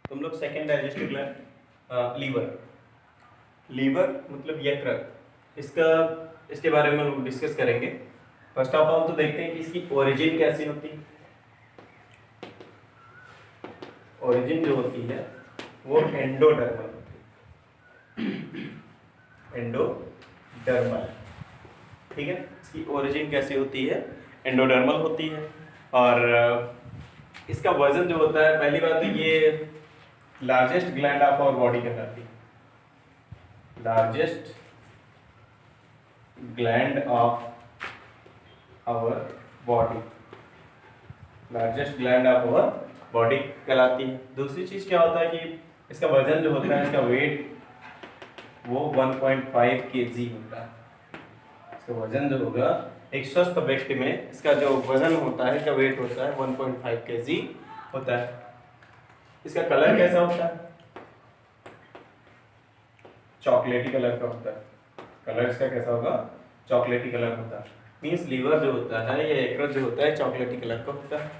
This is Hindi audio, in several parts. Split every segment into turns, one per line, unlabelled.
तुम लोग second digestive gland liver. Liver मतलब यकृत, इसके बारे में हम डिस्कस करेंगे। फर्स्ट ऑफ ऑल तो देखते हैं कि इसकी ओरिजिन कैसी होती है। ओरिजिन जो होती है वो एंडोडर्मल होती है, एंडोडर्मल। ठीक है, इसकी ओरिजिन कैसी होती है, एंडोडर्मल होती है। और इसका वजन जो होता है, पहली बात तो ये largest gland of our body कहलाती है, largest gland of our body, largest gland of our body कहलाती है। दूसरी चीज क्या होता है कि इसका वजन जो होता है, इसका वेट वो 1.5 kg होता है। इसका वजन जो होगा, एक स्वस्थ व्यक्ति में इसका जो वजन होता है, इसका वेट होता है 1.5 kg होता है। इसका कलर कैसा होता है, चॉकलेटी कलर का होता है। कलर इसका कैसा होगा, चॉकलेटी कलर होता है। मीन्स लीवर जो होता है या यकृत जो होता है चॉकलेटी कलर का होता है।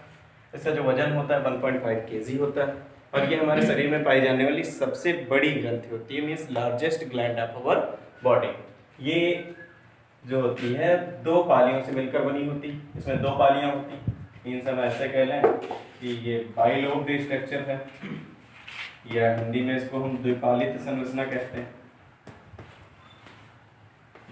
इसका जो वजन होता है 1.5 kg होता है। और ये हमारे शरीर में पाई जाने वाली सबसे बड़ी ग्रंथि होती है, means largest gland of our body. ये जो होती है दो पालियों से मिलकर बनी होती है, इसमें दो पालियां होती हैं। मीन्स हम ऐसे कह लें कि ये बाइलोब्ड स्ट्रक्चर है, या हिंदी में इसको हम द्विपालित संरचना कहते हैं।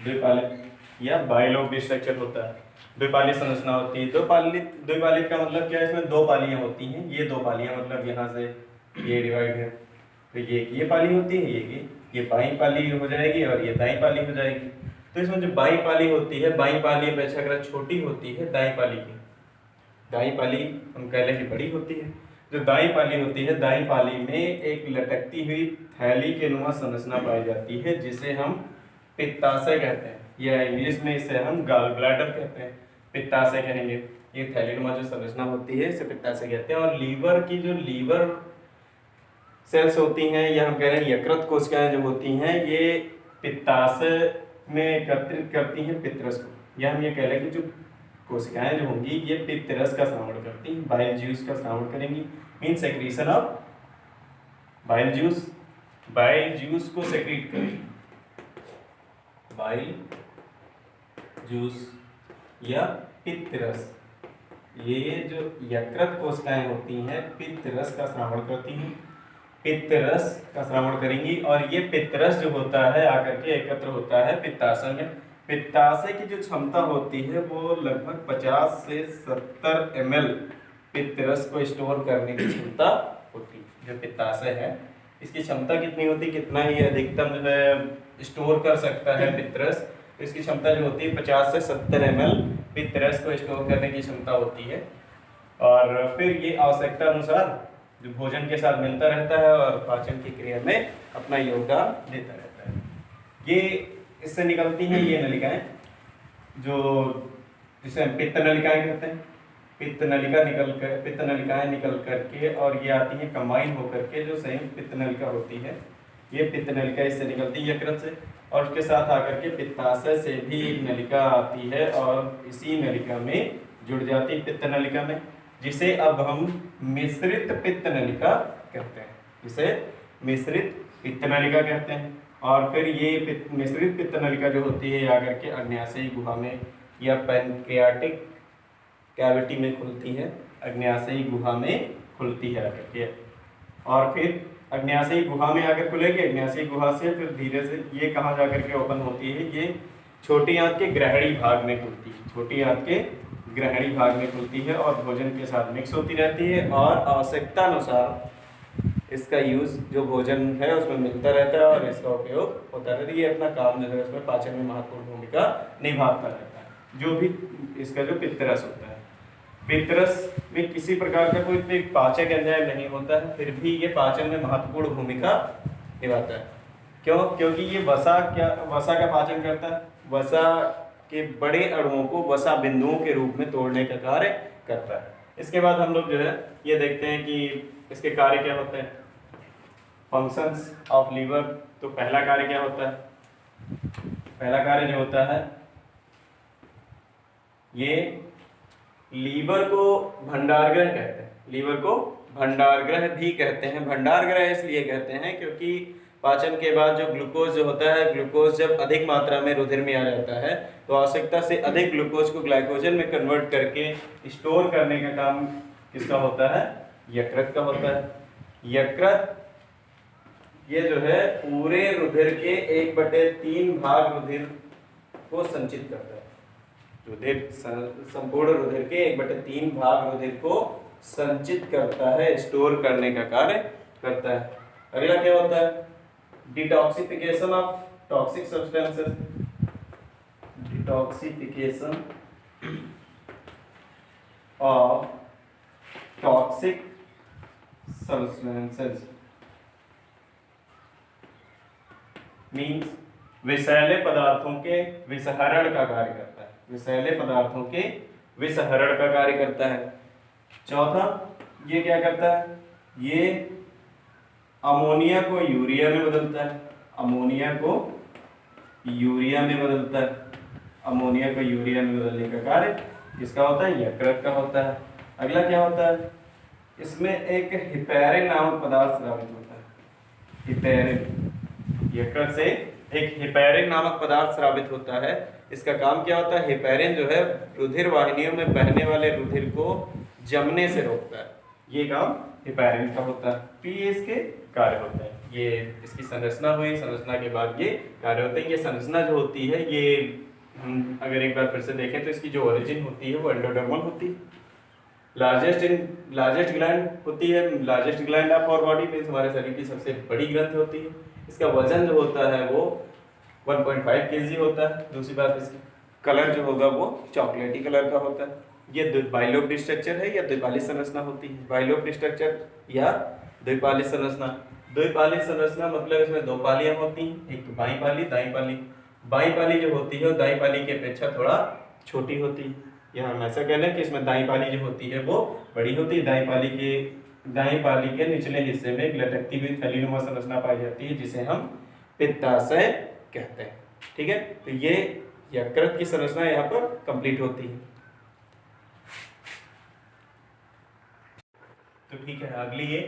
द्विपालित या बाइलोब्ड स्ट्रक्चर होता है, द्विपालित संरचना होती है। द्विपालित का मतलब क्या है, इसमें दो पालियां होती हैं। ये दो पालियां मतलब यहाँ से ये डिवाइड है, तो ये पाली होती है, ये बाईं पाली हो जाएगी और ये दाईं पाली हो जाएगी। तो इसमें जो बाईं पाली होती है, बाईं पाली अपेक्षाकृत छोटी होती है दाईं पाली की। दाईं पाली हम कह लें कि बड़ी होती है। जो दाईं पाली होती है, दाईं पाली में एक लटकती हुई थैली के नुमा संरचना पाई जाती है, जिसे हम पित्ताशय कहते हैं, या इंग्लिश में इसे हम गॉल ब्लैडर कहते हैं, पित्ताशय कहेंगे। ये थैलीनुमा जो संरचना होती है इसे पित्ताशय कहते हैं। और लीवर की जो लीवर सेल्स होती हैं, या हम कह रहे हैं यकृत कोशिकाएं जो होती हैं, ये पित्ताशय में एकत्रित करती हैं पित्तरस को। या हम ये कह लें कि जो कोशिकाएं जो होंगी ये पित्तरस का श्रावण करती हैं, बाइल जूस का श्रावण करेंगी। Mean secretion of bile juice, bile juice को सेक्रीट करेंगी, बाइल जूस या पित्तरस। ये जो यकृत कोशिकाएं होती हैं पित्तरस का श्रावण करती हैं, पित्तरस का श्रावण करेंगी। और ये पित्तरस जो होता है आकर के एकत्र होता है पित्ताशय में। पित्ताशय की जो क्षमता होती है वो लगभग 50 से 70 ml पित्तरस को स्टोर करने की क्षमता होती है। जो पित्ताशय है इसकी क्षमता कितनी होती है, कितना ही अधिकतम जो है स्टोर कर सकता है पित्तरस, तो इसकी क्षमता जो होती है 50 से 70 ml पित्तरस को स्टोर करने की क्षमता होती है। और फिर ये आवश्यकता अनुसार जो भोजन के साथ मिलता रहता है और पाचन की क्रिया में अपना योगदान देता रहता है। ये इससे निकलती हैं ये नलिकाएं, जो जिसे हम पित्त नलिकाएं कहते हैं। पित्त नलिकाएं निकल करके और ये आती हैं कंबाइन होकर के, जो संयुक्त पित्त नलिका होती है। ये पित्त नलिका इससे निकलती है यकृत से, और उसके साथ आकर के पित्ताशय से भी एक नलिका आती है और इसी नलिका में जुड़ जाती है पित्त नलिका में, जिसे अब हम मिश्रित पित्त नलिका कहते हैं, जिसे मिश्रित पित्त नलिका कहते हैं। और फिर ये मिश्रित पित्त नलिका जो होती है आकर के अग्न्याशयी गुहा में या पैनक्रियाटिक कैविटी में खुलती है, अग्न्याशयी गुहा में खुलती है आकर के। और फिर अग्न्याशयी गुहा में आकर खुलेगी, अग्न्याशयी गुहा से फिर धीरे से ये कहाँ जाकर के ओपन होती है, ये छोटी आंत के ग्रहणी भाग में खुलती है, छोटी आंत के ग्रहणी भाग में खुलती है और भोजन के साथ मिक्स होती रहती है। और आवश्यकता अनुसार इसका यूज जो भोजन है उसमें मिलता रहता है और इसका उपयोग होता रहता है। ये अपना काम जो है उसमें पाचन में महत्वपूर्ण भूमिका निभाता रहता है। जो भी इसका जो पित्तरस होता है, पित्तरस में किसी प्रकार का कोई पाचक एंजाइम नहीं होता है, फिर भी ये पाचन में महत्वपूर्ण भूमिका निभाता है। क्यों? क्योंकि ये वसा का पाचन करता है, वसा के बड़े अणुओं को वसा बिंदुओं के रूप में तोड़ने का कार्य करता है। इसके बाद हम लोग जो है ये देखते हैं कि इसके कार्य क्या होते हैं, फंक्शंस ऑफ लीवर। तो पहला कार्य क्या होता है, पहला कार्य जो होता है ये लीवर को भंडारगृह कहते हैं, लीवर को भंडारगृह भी कहते हैं। भंडारगृह इसलिए कहते हैं क्योंकि पाचन के बाद जो ग्लूकोज जो होता है, ग्लूकोज जब अधिक मात्रा में रुधिर में आ जाता है तो आवश्यकता से अधिक ग्लूकोज को ग्लाइकोजन में कन्वर्ट करके स्टोर करने का काम किसका होता है? यकृत का होता है। यकृत ये जो है पूरे रुधिर के 1/3 भाग रुधिर को संचित करता है। रुधिर संपूर्ण रुधिर के 1/3 भाग रुधिर को संचित करता है, स्टोर करने का कार्य करता है। अगला क्या होता है? Detoxification of toxic substances. Detoxification of toxic substances means विषैले पदार्थों के विषहरण का कार्य करता है। विषैले पदार्थों के विषहरण का कार्य करता है। चौथा, ये क्या करता है? ये अमोनिया को यूरिया में बदलता है। अमोनिया को यूरिया में बदलता है। अमोनिया को यूरिया में बदलने का कार्य किसका होता है? यकृत का होता है। अगला क्या होता है? इसमें एक हिपैरिन नामक पदार्थ स्रावित होता है। हिपैरिन, यकृत से एक हिपैरिन नामक पदार्थ स्रावित होता है। इसका काम क्या होता है? हिपैरिन जो है रुधिर वाहिनियों में बहने वाले रुधिर को जमने से रोकता है। ये काम हिपैरिन का होता है। तो ये इसके कार्य होते हैं। ये इसकी संरचना हुई, संरचना के बाद ये कार्य होते हैं। ये संरचना जो होती है, ये हम अगर एक बार फिर से देखें तो इसकी जो ओरिजिन होती है वो एंडोडर्मल होती है। लार्जेस्ट ग्लैंड होती है। Largest gland of our body means हमारे शरीर की सबसे बड़ी ग्रंथि होती है। इसका वजन जो होता है वो 1.5 kg होता है। दूसरी बात, इसकी कलर जो होगा वो चॉकलेटी कलर का होता है। ये बाइलोब्ड स्ट्रक्चर है या द्विपाली संरचना होती है। बाइलोब्ड स्ट्रक्चर या द्विपाली संरचना। द्विपाली संरचना मतलब इसमें दो पालियां होती हैं, एक by Pali, Dai Pali. By पाली जो होती है वो दाई पाली की अपेक्षा थोड़ा छोटी होती है, या हम ऐसा कह लें कि इसमें दाई पाली जो होती है वो बड़ी होती है। दाई पाली के निचले हिस्से में एक लटकती हुई थैलीनुमा संरचना पाई जाती है जिसे हम पित्ताशय कहते हैं। ठीक है, तो ये यकृत की संरचना यहाँ पर कंप्लीट होती है। तो ठीक है, अगली ये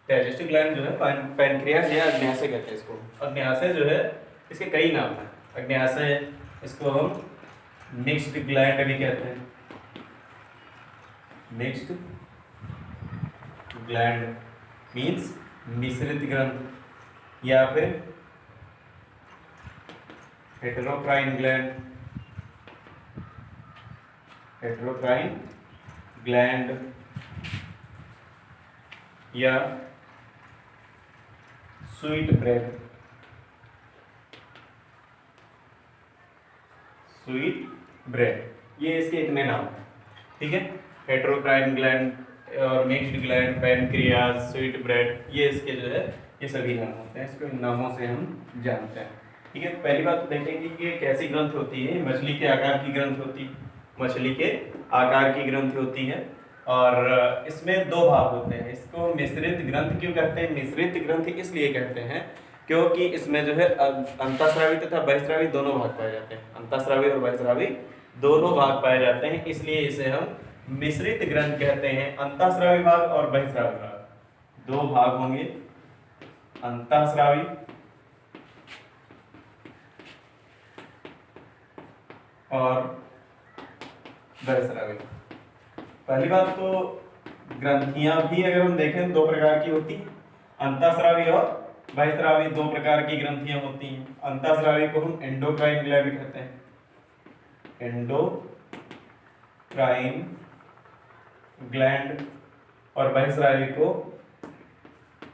डाइजेस्टिव ग्लैंड जो है पैनक्रियास या अग्न्याशय कहते हैं इसको। अग्न्याशय जो है इसके कई नाम हैं। अग्न्याशय, इसको हम मिक्स्ड ग्लैंड भी कहते हैं। मिक्स्ड ग्लैंड मीन्स मिश्रित ग्रंथ, या फिर हेटेरोक्राइन ग्लैंड। हेटेरोक्राइन ग्लैंड या स्वीट ब्रेड। स्वीट ब्रेड, ये इसके इतने नाम हैं। ठीक है, हेटेरोक्राइन ग्लैंड और mixed gland, pancreas, sweet bread, ये इसके जो है ये सभी नाम होते हैं। इसको इन नामों से हम जानते हैं। ठीक है, पहली बात तो देखेंगे कि ये कैसी ग्रंथ होती है। मछली के आकार की ग्रंथ होती है। मछली के आकार की ग्रंथ होती है और इसमें दो भाग होते हैं। इसको मिश्रित ग्रंथ क्यों कहते हैं? मिश्रित ग्रंथ इसलिए कहते हैं क्योंकि इसमें जो है अंतःस्रावी तथा बहिःस्रावी दोनों भाग पाए जाते हैं। अंतःस्रावी और बहिःस्रावी दोनों भाग पाए जाते हैं, इसलिए इसे हम मिश्रित ग्रंथ कहते हैं। अंतःस्रावी भाग और बहिःस्रावी भाग दो भाग होंगे, अंतःस्रावी और बहिःस्रावी। पहली बात तो ग्रंथियां भी अगर हम देखें दो प्रकार की होती हैं, अंतःस्रावी और बहिःस्रावी दो प्रकार की ग्रंथियां होती हैं। अंतःस्रावी को हम एंडोक्राइन ग्लैंड कहते हैं। एंडोक्राइन ग्लैंड, और बहिःस्रावी को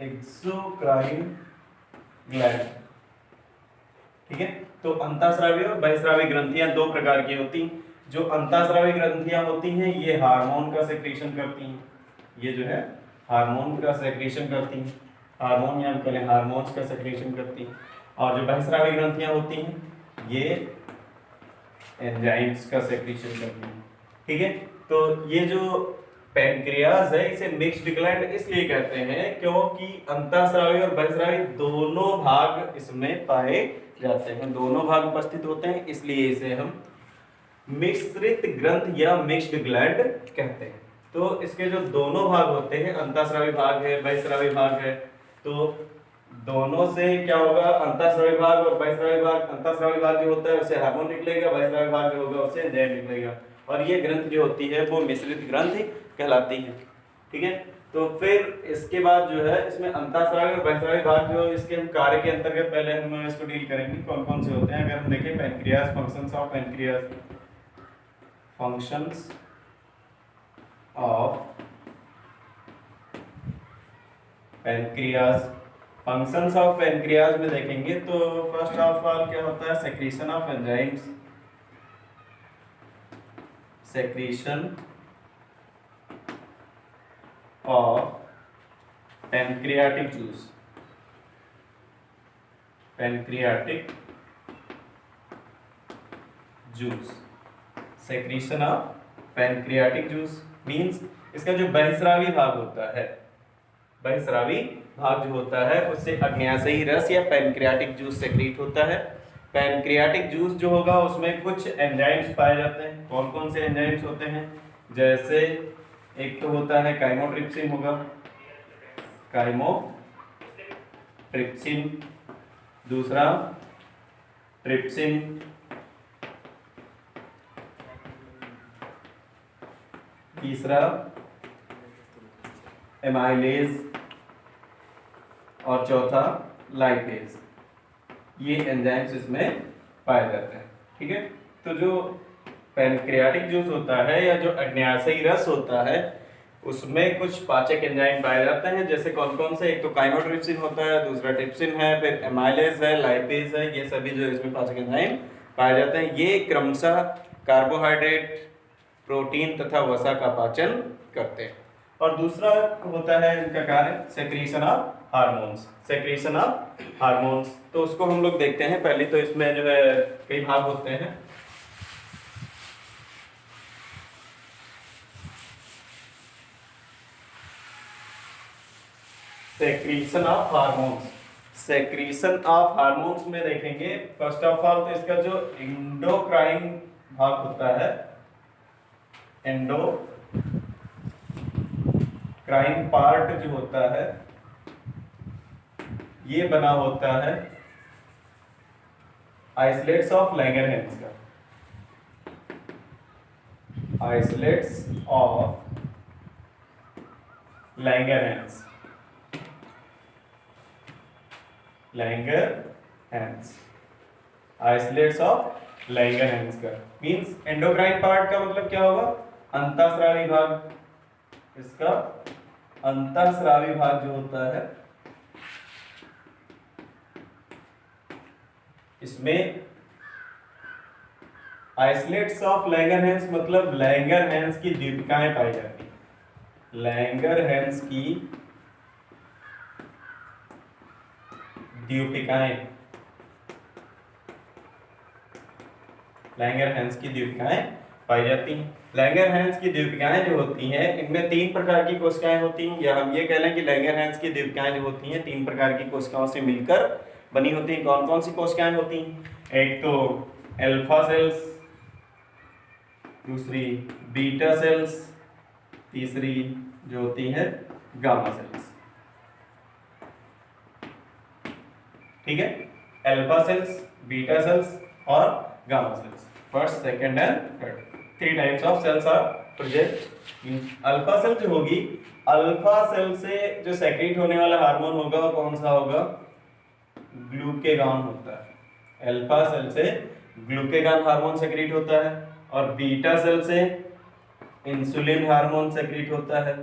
एक्सोक्राइन ग्लैंड। ठीक है, तो अंतःस्रावी और बहिःस्रावी ग्रंथियां दो प्रकार की होती हैं। जो अंतःस्रावी ग्रंथियां होती हैं ये हार्मोन का सेक्रेशन करती हैं। ये जो है हार्मोन का सेक्रेशन करती हैं, हार्मोन या कहें हार्मोन्स का सेक्रेशन करती हैं। और जो बहिःस्रावी ग्रंथियां होती हैं ये एंजाइम्स का सेक्रेशन करती हैं। ठीक है, तो ये जो पैनक्रियाज है इसे मिक्स्ड ग्लैंड इसलिए कहते हैं क्योंकि अंतःस्रावी और बहिःस्रावी दोनों भाग इसमें पाए जाते हैं, दोनों भाग उपस्थित होते हैं, इसलिए इसे हम मिश्रित ग्रंथ या मिक्स्ड ग्लैंड कहते हैं। तो इसके जो दोनों भाग होते हैं, अंतःस्रावी भाग है, बहिःस्रावी भाग है, तो दोनों से क्या होगा, अंतःस्रावी भाग और बहिःस्रावी भाग, अंतःस्रावी भाग जो होता है उससे हार्मोन निकलेगा, बहिःस्रावी भाग जो होगा उससे एंजाइम निकलेगा, और ये ग्रंथ जो होती है वो मिश्रित ग्रंथि कहलाती है। ठीक है, तो फिर इसके बाद जो है इसमें अंतःस्रावी और बहिःस्रावी भाग जो इसके हम कार्य के अंतर्गत पहले हम इसको डील करेंगे कौन कौन से होते हैं। अगर हम देखें pancreas, functions of pancreas, functions of pancreas, functions of pancreas में देखेंगे तो फर्स्ट ऑफ ऑल क्या होता है, secretion of enzymes, secretion of pancreatic juice, pancreatic juice, secretion of pancreatic juice means इसका जो बहिःस्रावी भाग होता है, बहिःस्रावी भाग जो होता है उससे अग्न्याशयी रस या पैनक्रियाटिक जूस सेक्रीट होता है। पैनक्रियाटिक जूस जो होगा उसमें कुछ एंजाइम्स पाए जाते हैं। कौन कौन से एंजाइम्स होते हैं, जैसे एक तो होता है काइमोट्रिप्सिन होगा, काइमोट्रिप्सिन, दूसरा ट्रिप्सिन, तीसरा एमाइलेज और चौथा लाइपेज। ये एंजाइम्स इसमें पाए जाते हैं। ठीक है, तो जो पैनक्रियाटिक जूस होता है या जो अग्न्याशयी रस होता है उसमें कुछ पाचक एंजाइम पाए जाते हैं। जैसे कौन कौन से, एक तो काइमोट्रिप्सिन होता है, दूसरा ट्रिप्सिन है, फिर एमाइलेज है, लाइपेज है, ये सभी जो इसमें पाचक एंजाइम पाए जाते हैं। ये क्रमशः कार्बोहाइड्रेट, प्रोटीन तथा वसा का पाचन करते हैं। और दूसरा होता है इनका कार्य secretion of hormones, secretion of hormones. तो उसको हम लोग देखते हैं। पहले तो इसमें जो है कई भाग होते हैं। Secretion of hormones, secretion of hormones में देखेंगे फर्स्ट ऑफ ऑल तो इसका जो एंडोक्राइन भाग होता है, एंडोक्राइन पार्ट जो होता है ये बना होता है आइसोलेट्स ऑफ लैंगरहैंस का, isolates of Langerhans, Langerhans, isolates of Langerhans का मींस एंडोक्राइन पार्ट का मतलब क्या होगा, अंतःस्रावी भाग। इसका अंतःस्रावी भाग जो होता है इसमें आइसोलेट्स ऑफ लैंगरहैंस मतलब लैंगरहैंस की द्वीपिकाएं पाई जाती हैं, लैंगरहैंस की द्वीपिकाएं, लैंगरहैंस की द्वीपिकाएं पाई जाती हैं। लैंगरहैंस की द्वीपिकाएं जो होती हैं इनमें 3 प्रकार की कोशिकाएं होती हैं, या हम ये कह लें कि लैंगरहैंस की द्वीपिकाएं जो होती हैं 3 प्रकार की कोशिकाओं से मिलकर बनी होती हैं। कौन कौन सी कोशिकाएं होती हैं, एक तो अल्फा सेल्स, दूसरी बीटा सेल्स, तीसरी जो होती है गामा सेल्स। ठीक है, अल्फा सेल्स, बीटा सेल्स और gamma cells, first, second and third, 3 types of cells are present. Alpha cell जो होगी, अल्फा सेल से जो सेक्रेट होने वाला हार्मोन होगा वो कौन सा होगा, ग्लूकेगॉन होता है। अल्फा सेल से ग्लूकेगॉन हार्मोन सेक्रेट होता है और बीटा सेल से इंसुलिन हार्मोन सेक्रेट होता है,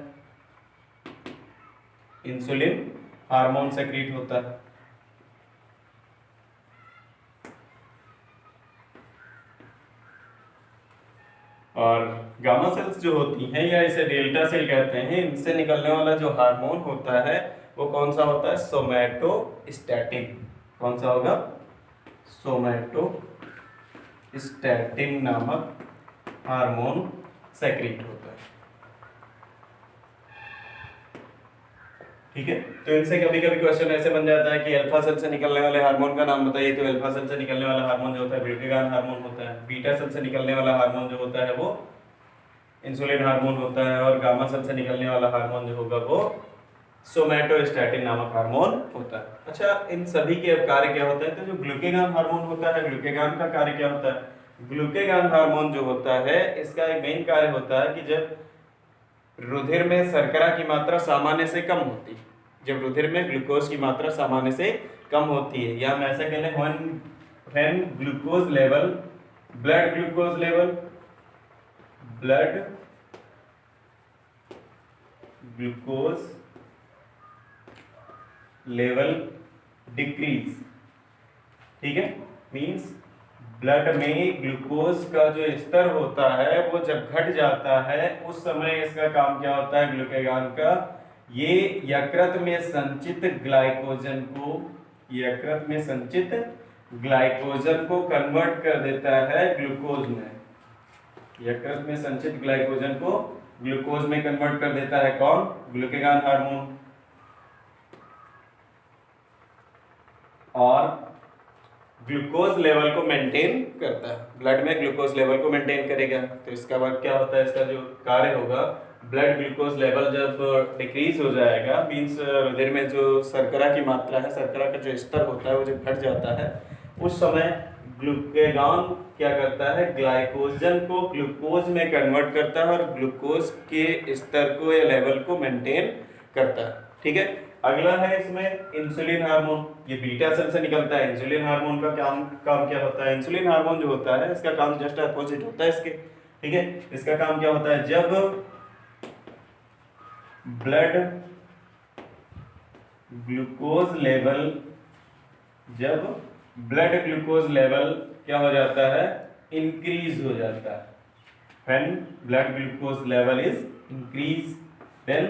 इंसुलिन हार्मोन सेक्रेट होता है। और गामा सेल्स जो होती हैं या इसे डेल्टा सेल कहते हैं, इनसे निकलने वाला जो हार्मोन होता है वो कौन सा होता है, सोमैटोस्टैटिन। कौन सा होगा, सोमैटोस्टैटिन नामक हार्मोन सेक्रेट होता है। ठीक है, तो इनसे कभी कभी क्वेश्चन ऐसे बन जाता है कि अल्फा सेल से निकलने वाले हार्मोन का नाम बताइए, तो अल्फा सेल से निकलने वाला हार्मोन जो होता है ग्लूकेगॉन हार्मोन होता है। बीटा सेल से निकलने वाला हार्मोन जो होता है वो इंसुलिन हार्मोन होता है, और गामा सेल से निकलने वाला हार्मोन जो होगा वो सोमैटोस्टैटिन नामक हार्मोन होता है। अच्छा, इन सभी के अब कार्य क्या होता है? तो जो ग्लूकेगॉन हार्मोन होता है, ग्लूकेगॉन का कार्य क्या होता है? ग्लूकेगॉन हार्मोन जो होता है इसका एक मेन कार्य होता है कि जब रुधिर में शर्करा की मात्रा सामान्य से कम होती है, जब रुधिर में ग्लूकोज की मात्रा सामान्य से कम होती है, या हम ऐसे कह लें when glucose level, blood glucose level, blood glucose level decrease, ठीक है, मींस ब्लड में ग्लूकोज का जो स्तर होता है वो जब घट जाता है उस समय इसका काम क्या होता है ग्लूकेगॉन का? ये यकृत में संचित ग्लाइकोजन को, यकृत में संचित ग्लाइकोजन को कन्वर्ट कर देता है ग्लूकोज में, यकृत में संचित ग्लाइकोजन को ग्लूकोज में कन्वर्ट कर देता है कौन? Glucagon hormone. और ग्लूकोज लेवल को मेंटेन करता है, ब्लड में ग्लूकोज लेवल को मेंटेन करेगा। तो इसका बाद क्या होता है, इसका जो कार्य होगा, ब्लड ग्लूकोज लेवल जब डिक्रीज हो जाएगा, मीन्स रुधिर में जो शर्करा की मात्रा है, शर्करा का जो स्तर होता है वो जब घट जाता है, उस समय ग्लूकेगॉन क्या करता है? ग्लाइकोजन को ग्लूकोज में कन्वर्ट करता है और ग्लूकोज के स्तर को या लेवल को मेंटेन करता है, ठीक है। अगला है इसमें इंसुलिन हार्मोन, ये बीटा सेल से निकलता है। इंसुलिन हार्मोन का काम क्या होता है? इंसुलिन हार्मोन जो होता है इसका काम जस्ट अपोजिट होता है इसके, ठीक है। इसका काम क्या होता है? जब ब्लड ग्लूकोज लेवल, जब ब्लड ग्लूकोज लेवल क्या हो जाता है? इंक्रीज हो जाता है। When blood glucose level is increase, then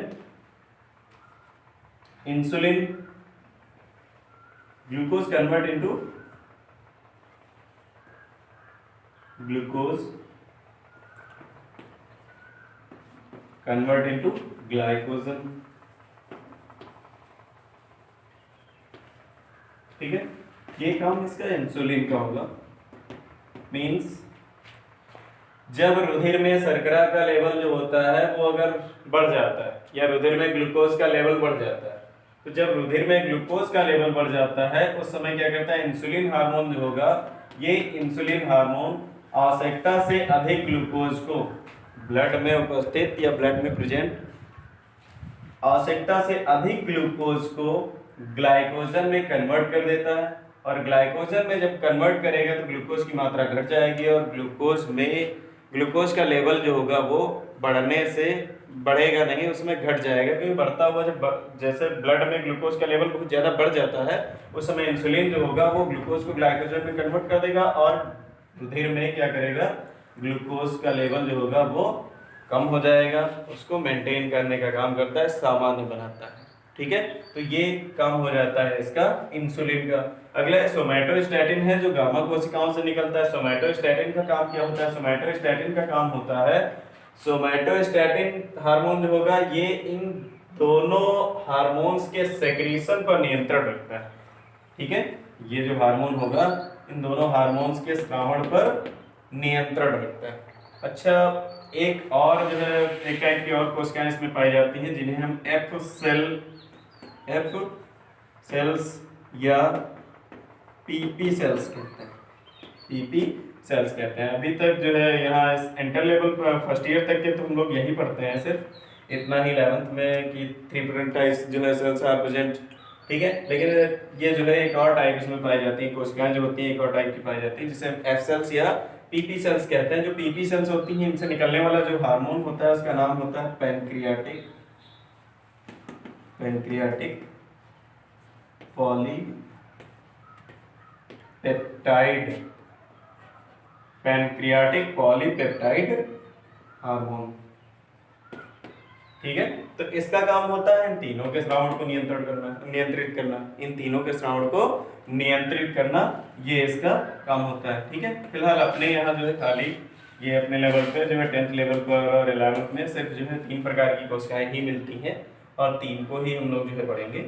insulin glucose convert into glycogen, ठीक है। ये काम इसका इंसुलिन का होगा। मींस जब रुधिर में शर्करा का लेवल जो होता है वो अगर बढ़ जाता है, या रुधिर में ग्लूकोज का लेवल बढ़ जाता है, तो जब रुधिर में ग्लूकोज का लेवल बढ़ जाता है उस समय क्या करता है? इंसुलिन हार्मोन जो होगा, ये इंसुलिन हार्मोन आवश्यकता से अधिक ग्लूकोज को ब्लड में उपस्थित या ब्लड में प्रेजेंट आवश्यकता से अधिक ग्लूकोज को ग्लाइकोजन में कन्वर्ट कर देता है, और ग्लाइकोजन में जब कन्वर्ट करेगा तो ग्लूकोज की मात्रा घट जाएगी, और ग्लूकोज का लेवल जो होगा वो बढ़ेगा नहीं, उसमें घट जाएगा। क्योंकि बढ़ता हुआ जैसे ब्लड में ग्लूकोज का लेवल बहुत ज़्यादा बढ़ जाता है उस समय इंसुलिन जो होगा वो ग्लूकोज को ग्लाइकोजन में कन्वर्ट कर देगा, और रुधिर में क्या करेगा? ग्लूकोज का लेवल जो होगा वो कम हो जाएगा, उसको मेंटेन करने का काम करता है, सामान्य बनाता है, ठीक है। तो ये काम हो जाता है इसका इंसुलिन का। अगला है सोमैटोस्टैटिन है, जो गामा कोशिकाओं से निकलता है। सोमैटोस्टैटिन का काम क्या होता है? सोमैटोस्टैटिन का काम होता है, सोमैटोस्टैटिन हार्मोन जो होगा ये इन दोनों हार्मोन्स के सेक्रीशन पर नियंत्रण रखता है, ठीक है। ये जो हार्मोन होगा इन दोनों हार्मोन्स के स्रावण पर नियंत्रण रखता है। अच्छा, एक और जो है एक टाइप की और कोशिकाएं इसमें पाई जाती हैं जिन्हें हम एफ सेल्स या पीपी सेल्स कहते हैं, पीपी सेल्स कहते हैं। अभी तक जो है यहाँ इंटर लेवल फर्स्ट ईयर तक के तो हम लोग यही पढ़ते हैं, सिर्फ इतना ही 11th में कि 3 टाइप्स जो है सेल्स आर प्रेजेंट, ठीक है। लेकिन ये जो है एक और टाइप इसमें पाई जाती है, कोशिकाएं जो होती हैं एक और टाइप की पाई जाती है जिसे एफ सेल्स या पीपी सेल्स कहते हैं। जो पीपी सेल्स होती हैं इनसे निकलने वाला जो हार्मोन होता है उसका नाम होता है पैनक्रियाटिक पॉलीपेप्टाइड हार्मोन, ठीक है। तो इसका काम होता है इन तीनों के श्रावण को नियंत्रित करना, इन तीनों के श्रावण को नियंत्रित करना, ये इसका काम होता है, ठीक है। फिलहाल अपने यहाँ जो है खाली ये अपने लेवल पे जो है 10th लेवल पर और 11th में सिर्फ जो है 3 प्रकार की कोशिकाएं ही मिलती हैं, और 3 को ही हम लोग जो है पढ़ेंगे।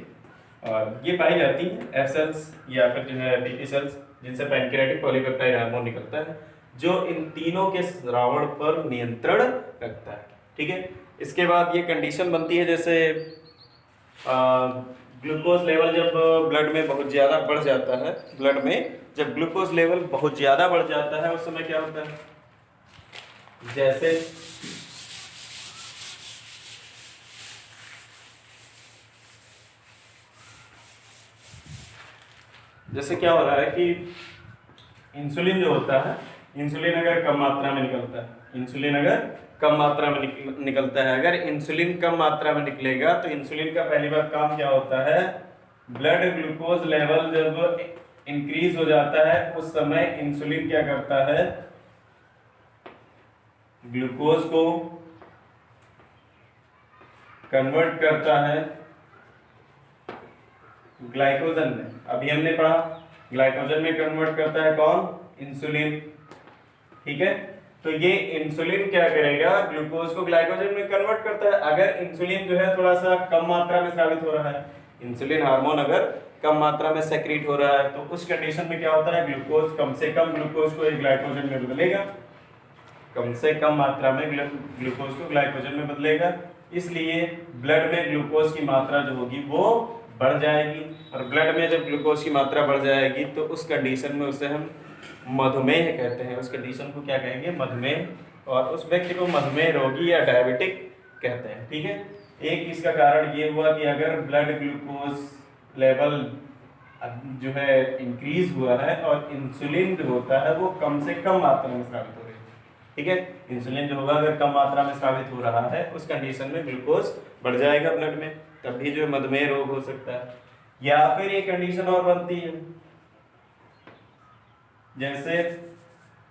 और ये पाई जाती है एफ सेल्स या फिर जो है पीपी सेल्स, जिनसे पैनक्रियाटिक पॉलीपेप्टाइड हार्मोन निकलता है। जो इन तीनों के श्रावण पर नियंत्रण रखता है। ठीक है, इसके बाद ये कंडीशन बनती है जैसे ग्लूकोज लेवल जब ब्लड में बहुत ज़्यादा बढ़ जाता है, ब्लड में जब ग्लूकोज लेवल बहुत ज़्यादा बढ़ जाता है उस समय क्या होता है, जैसे क्या हो रहा है कि इंसुलिन जो होता है, इंसुलिन अगर कम मात्रा में निकलता है, इंसुलिन अगर कम मात्रा में निकलता है, अगर इंसुलिन कम मात्रा में निकलेगा तो इंसुलिन का पहली बार काम क्या होता है, ब्लड ग्लूकोज लेवल जब इंक्रीज हो जाता है उस समय इंसुलिन क्या करता है, ग्लूकोज को कन्वर्ट करता है ग्लाइकोजन में। अभी हमने पढ़ा ग्लाइकोजन में कन्वर्ट करता है कौन, इंसुलिन। ठीक है, तो ये इंसुलिन क्या करेगा, ग्लूकोज को ग्लाइकोजन में कन्वर्ट करता है। अगर इंसुलिन जो है थोड़ा सा कम मात्रा में स्रावित हो रहा है, इंसुलिन हार्मोन अगर कम मात्रा में सेक्रेट हो रहा है तो उस कंडीशन में क्या होता है, ग्लूकोज कम से कम ग्लूकोज को ग्लाइकोजन में बदलेगा, कम से कम मात्रा में ग्लूकोज को ग्लाइकोजन में बदलेगा, इसलिए ब्लड में ग्लूकोज की मात्रा जो होगी वो बढ़ जाएगी। और ब्लड में जब ग्लूकोज की मात्रा बढ़ जाएगी तो उस कंडीशन में उसे हम मधुमेह कहते हैं, उस कंडीशन को क्या कहेंगे, मधुमेह, और उस व्यक्ति को मधुमेह रोगी या डायबिटिक कहते हैं। ठीक है, एक इसका कारण ये हुआ कि अगर ब्लड ग्लूकोज लेवल जो है इंक्रीज हुआ है और इंसुलिन जो होता है वो कम से कम मात्रा में स्रावित हो रही है। ठीक है, इंसुलिन जो होगा अगर कम मात्रा में स्रावित हो रहा है उस कंडीशन में ग्लूकोज बढ़ जाएगा ब्लड में, तब भी जो मधुमेह रोग हो सकता है। या फिर ये कंडीशन और बनती है जैसे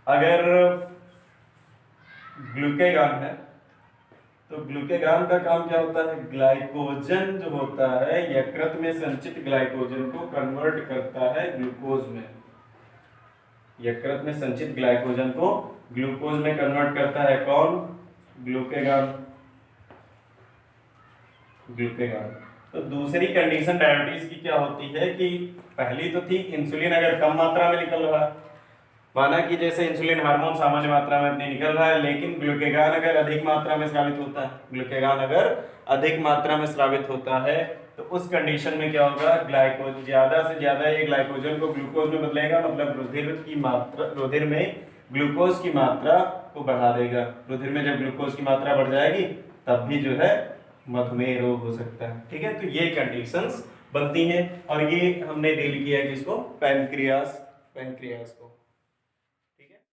अगर ग्लूकेगॉन है तो ग्लूकेगॉन का काम क्या होता है, ग्लाइकोजन जो होता है यकृत में संचित ग्लाइकोजन को कन्वर्ट करता है ग्लूकोज में, यकृत में संचित ग्लाइकोजन को ग्लूकोज में कन्वर्ट करता है कौन, ग्लूकेगॉन, ग्लूकेगॉन। तो दूसरी कंडीशन डायबिटीज की क्या होती है कि पहली तो थी इंसुलिन अगर कम मात्रा में निकल रहा है, माना कि जैसे इंसुलिन हार्मोन सामान्य मात्रा में नहीं निकल रहा है लेकिन ग्लूकेगॉन अगर अधिक मात्रा में स्रावित होता है, ग्लूकेगॉन अगर अधिक मात्रा में स्रावित होता है तो उस कंडीशन में क्या होगा, ग्लाइकोजन ज्यादा से ज्यादा ये ग्लाइकोजन को ग्लूकोज में बदलेगा, मतलब रुधिर की मात्रा, रुधिर में ग्लूकोज की मात्रा को बढ़ा देगा। रुधिर में जब ग्लूकोज की मात्रा बढ़ जाएगी तब भी जो है मधुमेह रोग हो सकता है। ठीक है, तो ये कंडीशंस बनती हैं और ये हमने डील किया है किसको, पैनक्रियास को।